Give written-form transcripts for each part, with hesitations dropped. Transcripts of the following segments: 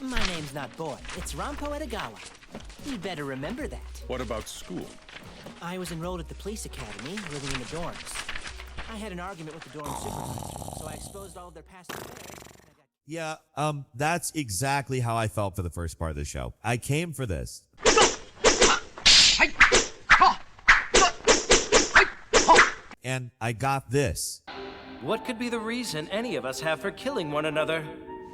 My name's not Boy, it's Rampo Edogawa. You better remember that. What about school? I was enrolled at the police academy, living in the dorms. I had an argument with the dorm supervisor, so I exposed all of their past affairs. Yeah, that's exactly how I felt for the first part of the show. I came for this. And I got this. What could be the reason any of us have for killing one another?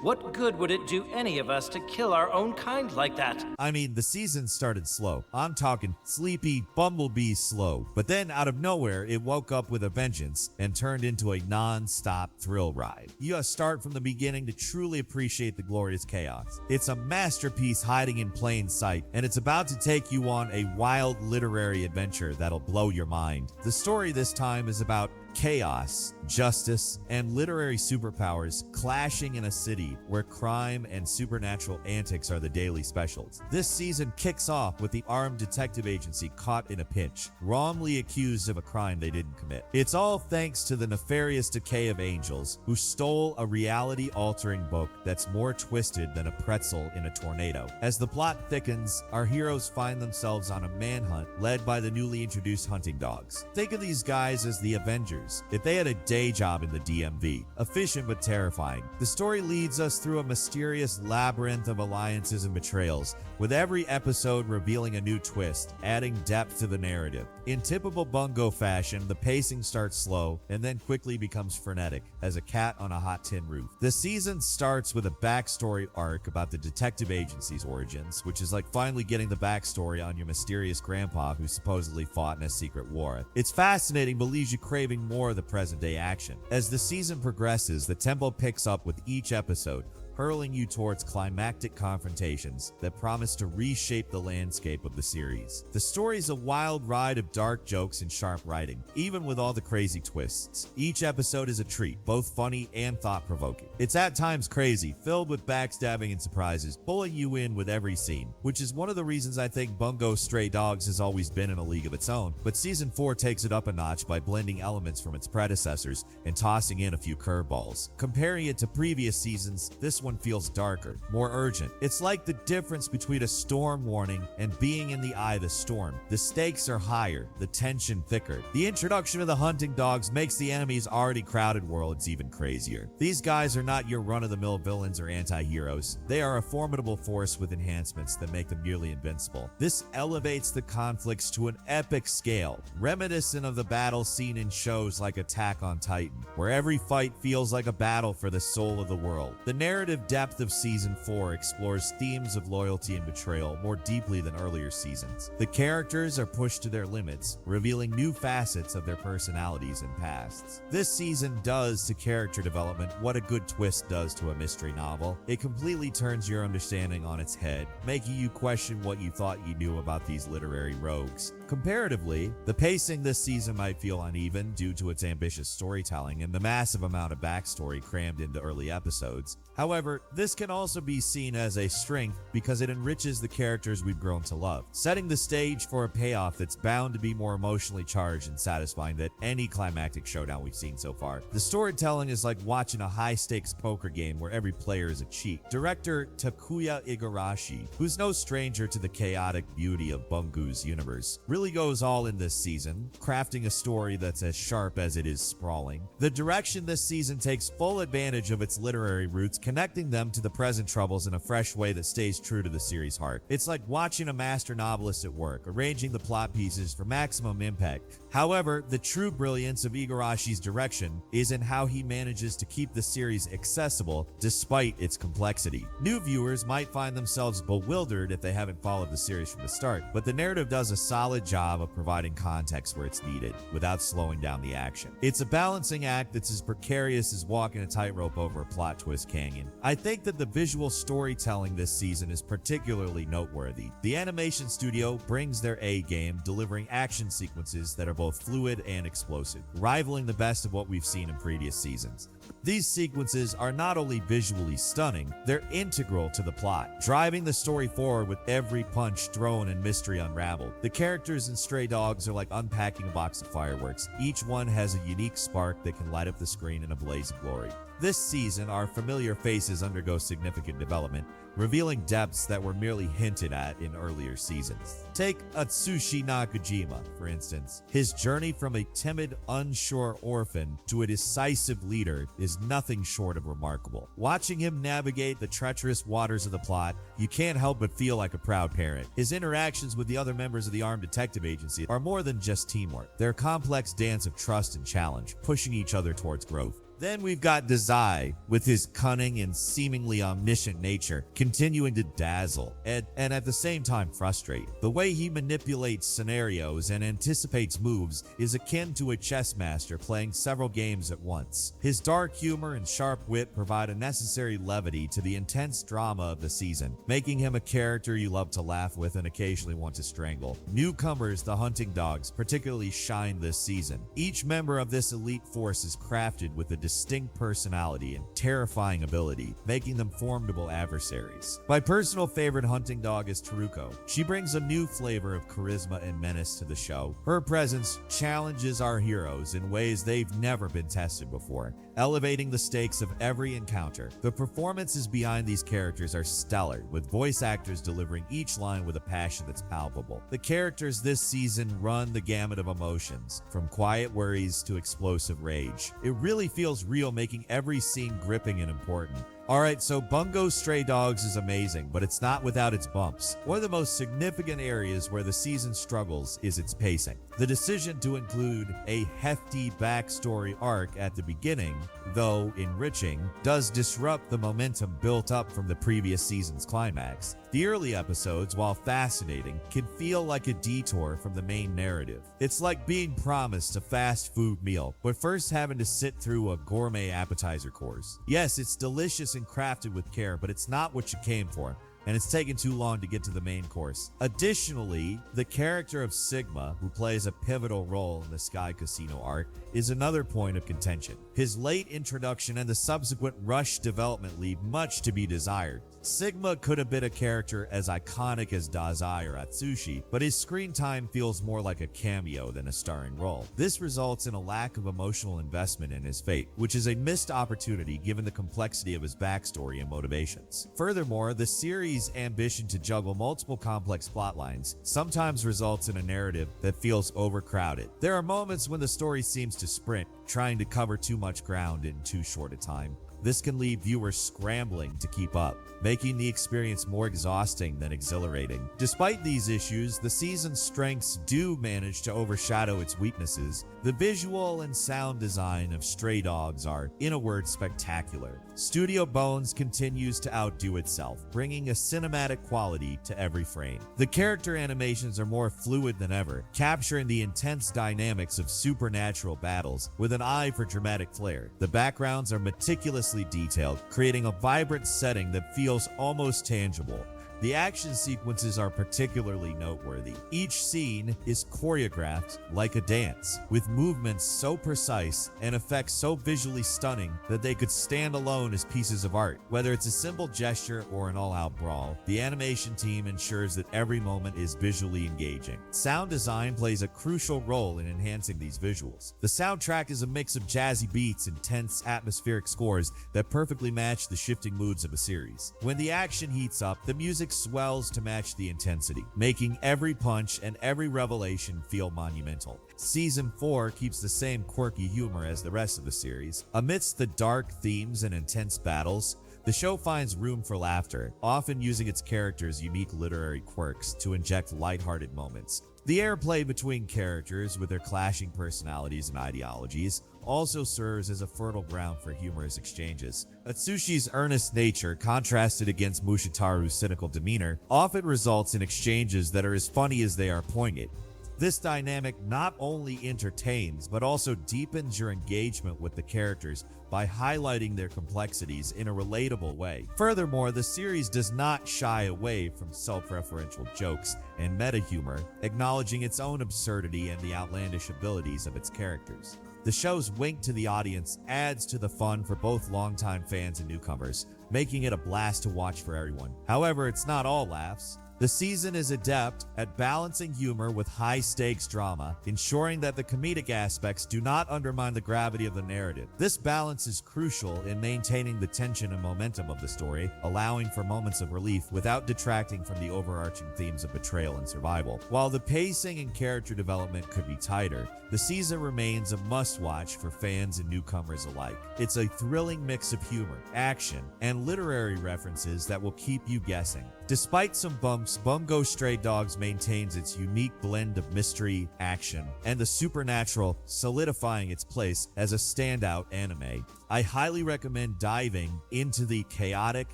What good would it do any of us to kill our own kind like that? I mean, the season started slow. I'm talking sleepy, bumblebee slow. But then, out of nowhere, it woke up with a vengeance and turned into a non-stop thrill ride. You gotta start from the beginning to truly appreciate the glorious chaos. It's a masterpiece hiding in plain sight, and it's about to take you on a wild literary adventure that'll blow your mind. The story this time is about chaos, justice, and literary superpowers clashing in a city where crime and supernatural antics are the daily specials. This season kicks off with the armed detective agency caught in a pinch, wrongly accused of a crime they didn't commit. It's all thanks to the nefarious decay of angels, who stole a reality-altering book that's more twisted than a pretzel in a tornado. As the plot thickens, our heroes find themselves on a manhunt led by the newly introduced hunting dogs. Think of these guys as the Avengers if they had a day job in the DMV. Efficient but terrifying. The story leads us through a mysterious labyrinth of alliances and betrayals, with every episode revealing a new twist, adding depth to the narrative. In typical Bungo fashion, the pacing starts slow and then quickly becomes frenetic as a cat on a hot tin roof. The season starts with a backstory arc about the detective agency's origins, which is like finally getting the backstory on your mysterious grandpa who supposedly fought in a secret war. It's fascinating but leaves you craving more of the present day action. As the season progresses, the tempo picks up with each episode, hurling you towards climactic confrontations that promise to reshape the landscape of the series. The story's a wild ride of dark jokes and sharp writing, even with all the crazy twists. Each episode is a treat, both funny and thought-provoking. It's at times crazy, filled with backstabbing and surprises, pulling you in with every scene, which is one of the reasons I think Bungo Stray Dogs has always been in a league of its own, but Season 4 takes it up a notch by blending elements from its predecessors and tossing in a few curveballs. Comparing it to previous seasons, this one feels darker, more urgent. It's like the difference between a storm warning and being in the eye of the storm. The stakes are higher, the tension thicker. The introduction of the hunting dogs makes the enemy's already crowded worlds even crazier. These guys are not your run-of-the-mill villains or anti-heroes. They are a formidable force with enhancements that make them nearly invincible. This elevates the conflicts to an epic scale, reminiscent of the battles seen in shows like Attack on Titan, where every fight feels like a battle for the soul of the world. The narrative depth of Season 4 explores themes of loyalty and betrayal more deeply than earlier seasons. The characters are pushed to their limits, revealing new facets of their personalities and pasts. This season does to character development what a good twist does to a mystery novel. It completely turns your understanding on its head, making you question what you thought you knew about these literary rogues. Comparatively, the pacing this season might feel uneven due to its ambitious storytelling and the massive amount of backstory crammed into early episodes. However, this can also be seen as a strength because it enriches the characters we've grown to love, setting the stage for a payoff that's bound to be more emotionally charged and satisfying than any climactic showdown we've seen so far. The storytelling is like watching a high-stakes poker game where every player is a cheat. Director Takuya Igarashi, who's no stranger to the chaotic beauty of Bungo's universe, really goes all in this season, crafting a story that's as sharp as it is sprawling. The direction this season takes full advantage of its literary roots, connecting them to the present troubles in a fresh way that stays true to the series' heart. It's like watching a master novelist at work, arranging the plot pieces for maximum impact. However, the true brilliance of Igarashi's direction is in how he manages to keep the series accessible despite its complexity. New viewers might find themselves bewildered if they haven't followed the series from the start, but the narrative does a solid job of providing context where it's needed without slowing down the action. It's a balancing act that's as precarious as walking a tightrope over a plot twist canyon. I think that the visual storytelling this season is particularly noteworthy. The animation studio brings their A game, delivering action sequences that are both fluid and explosive, rivaling the best of what we've seen in previous seasons. These sequences are not only visually stunning, they're integral to the plot, driving the story forward with every punch thrown and mystery unraveled. The characters in Stray Dogs are like unpacking a box of fireworks. Each one has a unique spark that can light up the screen in a blaze of glory. This season, our familiar faces undergo significant development, revealing depths that were merely hinted at in earlier seasons. Take Atsushi Nakajima, for instance. His journey from a timid, unsure orphan to a decisive leader is nothing short of remarkable. Watching him navigate the treacherous waters of the plot, you can't help but feel like a proud parent. His interactions with the other members of the Armed Detective Agency are more than just teamwork. They're a complex dance of trust and challenge, pushing each other towards growth. Then we've got Dazai, with his cunning and seemingly omniscient nature, continuing to dazzle and at the same time frustrate. The way he manipulates scenarios and anticipates moves is akin to a chess master playing several games at once. His dark humor and sharp wit provide a necessary levity to the intense drama of the season, making him a character you love to laugh with and occasionally want to strangle. Newcomers, the Hunting Dogs, particularly shine this season. Each member of this elite force is crafted with a distinct personality and terrifying ability, making them formidable adversaries. My personal favorite hunting dog is Taruko. She brings a new flavor of charisma and menace to the show. Her presence challenges our heroes in ways they've never been tested before, elevating the stakes of every encounter. The performances behind these characters are stellar, with voice actors delivering each line with a passion that's palpable. The characters this season run the gamut of emotions, from quiet worries to explosive rage. It really feels real, making every scene gripping and important. Alright, so Bungo Stray Dogs is amazing, but it's not without its bumps. One of the most significant areas where the season struggles is its pacing. The decision to include a hefty backstory arc at the beginning, though enriching, does disrupt the momentum built up from the previous season's climax. The early episodes, while fascinating, can feel like a detour from the main narrative. It's like being promised a fast food meal, but first having to sit through a gourmet appetizer course. Yes, it's delicious and crafted with care, but it's not what you came for, and it's taken too long to get to the main course. Additionally, the character of Sigma, who plays a pivotal role in the Sky Casino arc, is another point of contention. His late introduction and the subsequent rushed development leave much to be desired. Sigma could have been a character as iconic as Dazai or Atsushi, but his screen time feels more like a cameo than a starring role. This results in a lack of emotional investment in his fate, which is a missed opportunity given the complexity of his backstory and motivations. Furthermore, the series' ambition to juggle multiple complex plotlines sometimes results in a narrative that feels overcrowded. There are moments when the story seems to sprint, trying to cover too much ground in too short a time. This can leave viewers scrambling to keep up, making the experience more exhausting than exhilarating. Despite these issues, the season's strengths do manage to overshadow its weaknesses. The visual and sound design of Stray Dogs are, in a word, spectacular. Studio Bones continues to outdo itself, bringing a cinematic quality to every frame. The character animations are more fluid than ever, capturing the intense dynamics of supernatural battles with an eye for dramatic flair. The backgrounds are meticulously detailed, creating a vibrant setting that feels almost tangible. The action sequences are particularly noteworthy. Each scene is choreographed like a dance, with movements so precise and effects so visually stunning that they could stand alone as pieces of art. Whether it's a simple gesture or an all-out brawl, the animation team ensures that every moment is visually engaging. Sound design plays a crucial role in enhancing these visuals. The soundtrack is a mix of jazzy beats and tense atmospheric scores that perfectly match the shifting moods of a series. When the action heats up, the music swells to match the intensity, making every punch and every revelation feel monumental. Season 4 keeps the same quirky humor as the rest of the series. Amidst the dark themes and intense battles, the show finds room for laughter, often using its characters' unique literary quirks to inject lighthearted moments. The airplay between characters, with their clashing personalities and ideologies, also serves as a fertile ground for humorous exchanges. Atsushi's earnest nature, contrasted against Mushitaru's cynical demeanor, often results in exchanges that are as funny as they are poignant. This dynamic not only entertains, but also deepens your engagement with the characters by highlighting their complexities in a relatable way. Furthermore, the series does not shy away from self-referential jokes and meta-humor, acknowledging its own absurdity and the outlandish abilities of its characters. The show's wink to the audience adds to the fun for both longtime fans and newcomers, making it a blast to watch for everyone. However, it's not all laughs. The season is adept at balancing humor with high-stakes drama, ensuring that the comedic aspects do not undermine the gravity of the narrative. This balance is crucial in maintaining the tension and momentum of the story, allowing for moments of relief without detracting from the overarching themes of betrayal and survival. While the pacing and character development could be tighter, the season remains a must-watch for fans and newcomers alike. It's a thrilling mix of humor, action, and literary references that will keep you guessing. Despite some bumps, Bungo Stray Dogs maintains its unique blend of mystery, action, and the supernatural, solidifying its place as a standout anime. I highly recommend diving into the chaotic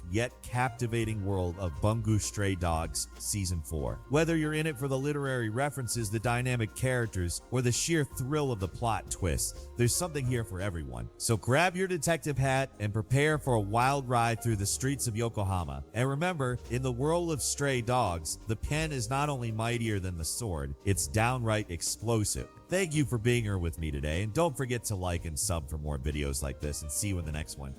yet captivating world of Bungo Stray Dogs Season 4. Whether you're in it for the literary references, the dynamic characters, or the sheer thrill of the plot twist, there's something here for everyone. So grab your detective hat and prepare for a wild ride through the streets of Yokohama. And remember, in the world of Stray Dogs, the pen is not only mightier than the sword, it's downright explosive. Thank you for being here with me today, and don't forget to like and sub for more videos like this, and see you in the next one.